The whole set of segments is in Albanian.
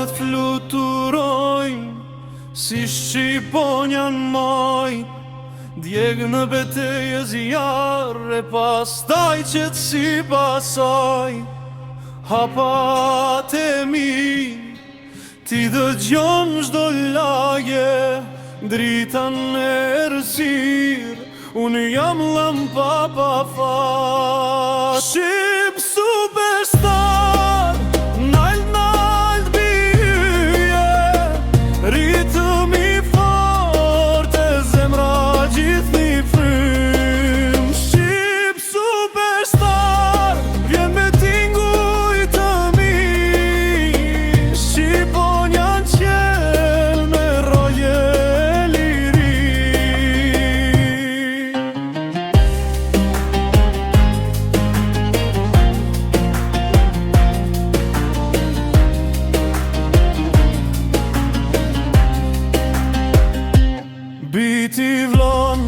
Malet fluturojnë si shqiponja në majt, djegë në beteje zjarë, e pastaj qëtë si pasaj. Hapat e mi, ti dëgjon çdo lagje, drita në errësirë, unë jam lampa pa fat. Shqip superstar, nalt bije, ritëm i fort, e zemra gjithni frym. Shqip superstar, vjen me tinguj të mi, shqiponja në qel me roje liri. Biti vlon,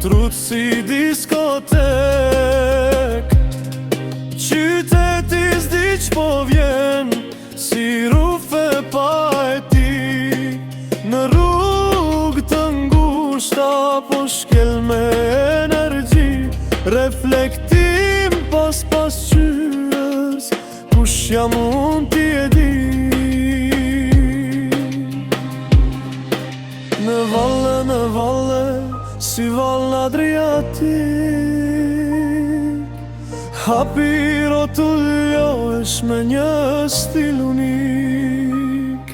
trut si diskotek, qyteti s'di ç'po vjen, si rufe pa e ti. Në rrugë të ngushta po shkel me energji, reflektim pas qyres, kush jam unë ti e di. Në valle, si vallë Adriatik, hapi rotullohesh me një stil unik.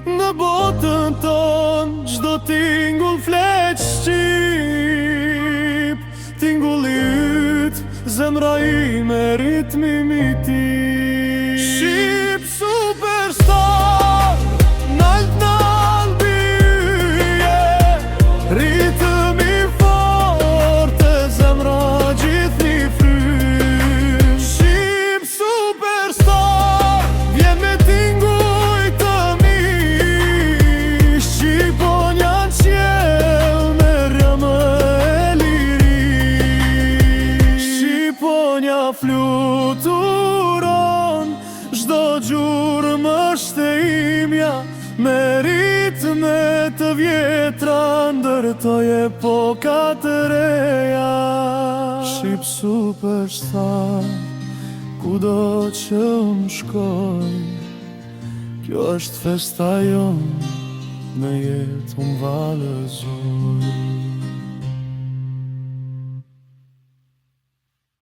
Në botën tonë, çdo tingull fleq shqip, tingulli yt, zemra ime ritmi mitik. Shqip superstar, nalt bije, ritëm i fort, e zemra gjithni frym. Shqip superstar, vjen me tinguj të mi, shqiponja në qel me rjëm e liri. Shqiponja fluturon, çdo gjurmë është e imja, me ritme të vjetra ndërtoj epoka të reja. Shqip superstar, kudo që unë shkoj, kjo është festa jonë, me jetë unë valëzoj.